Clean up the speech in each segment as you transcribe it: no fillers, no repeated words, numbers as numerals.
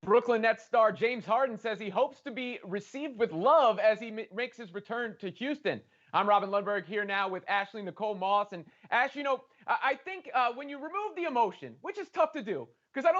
Brooklyn Nets star James Harden says he hopes to be received with love as he makes his return to Houston. I'm Robin Lundberg here now with Ashley Nicole Moss. And Ash, I think when you remove the emotion, which is tough to do, because I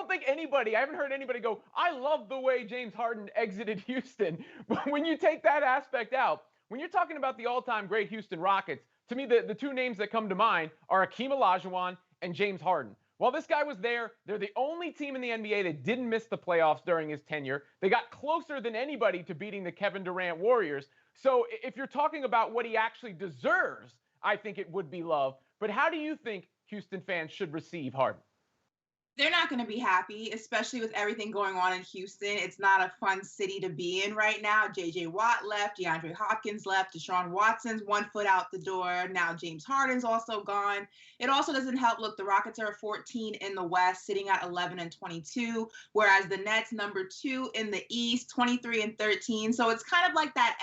haven't heard anybody go, I love the way James Harden exited Houston. But when you take that aspect out, when you're talking about the all-time great Houston Rockets, to me, the two names that come to mind are Akeem Olajuwon and James Harden. While this guy was there, they're the only team in the NBA that didn't miss the playoffs during his tenure. They got closer than anybody to beating the Kevin Durant Warriors. So if you're talking about what he actually deserves, I think it would be love. But how do you think Houston fans should receive Harden? They're not going to be happy, especially with everything going on in Houston. It's not a fun city to be in right now. J.J. Watt left, DeAndre Hopkins left, Deshaun Watson's 1 foot out the door. Now James Harden's also gone. It also doesn't help. Look, the Rockets are 14 in the West, sitting at 11 and 22, whereas the Nets, number 2 in the East, 23 and 13. So it's kind of like that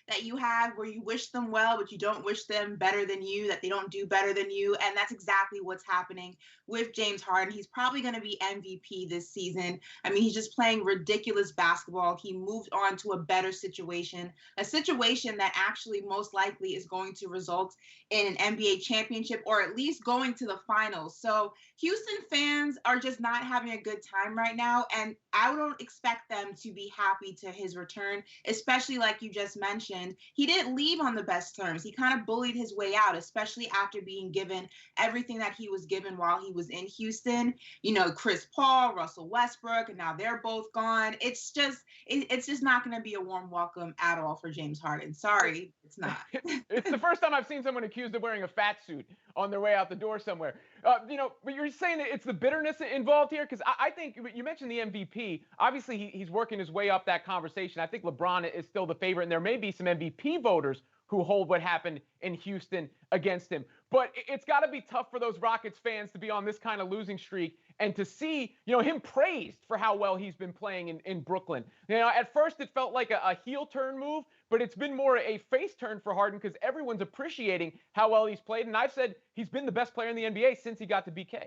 that you have where you wish them well, but you don't wish them better than you, that they don't do better than you. And that's exactly what's happening with James Harden. He's probably going to be MVP this season. I mean, he's just playing ridiculous basketball. He moved on to a better situation, a situation that actually most likely is going to result in an NBA championship or at least going to the finals. So Houston fans are just not having a good time right now. And I don't expect them to be happy to his return, especially like you just mentioned. He didn't leave on the best terms. He kind of bullied his way out, especially after being given everything that he was given while he was in Houston. You know, Chris Paul, Russell Westbrook, and now they're both gone. It's just not going to be a warm welcome at all for James Harden. Sorry, it's not. It's the first time I've seen someone accused of wearing a fat suit on their way out the door somewhere. But you're saying that it's the bitterness involved here? Because I think you mentioned the MVP. Obviously, he's working his way up that conversation. I think LeBron is still the favorite, and there may be some MVP voters who hold what happened in Houston against him. But it's got to be tough for those Rockets fans to be on this kind of losing streak and to see, him praised for how well he's been playing in Brooklyn. At first it felt like a heel turn move, but it's been more a face turn for Harden because everyone's appreciating how well he's played. And I've said he's been the best player in the NBA since he got to BK.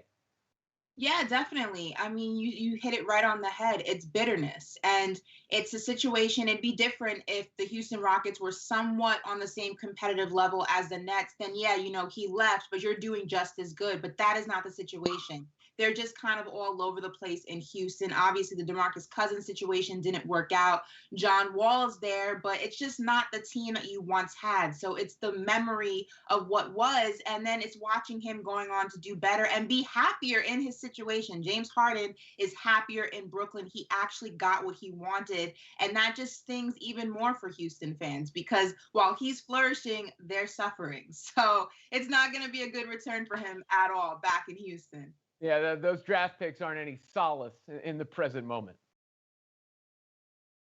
Yeah, definitely. I mean, you hit it right on the head. It's bitterness. And it's a situation, it'd be different if the Houston Rockets were somewhat on the same competitive level as the Nets. Then, yeah, he left, but you're doing just as good. But that is not the situation. They're just kind of all over the place in Houston. Obviously, the DeMarcus Cousins situation didn't work out. John Wall's there, but it's just not the team that you once had. So it's the memory of what was, and then it's watching him going on to do better and be happier in his situation. James Harden is happier in Brooklyn. He actually got what he wanted, and that just stings even more for Houston fans because while he's flourishing, they're suffering. So it's not going to be a good return for him at all back in Houston. Yeah, those draft picks aren't any solace in the present moment.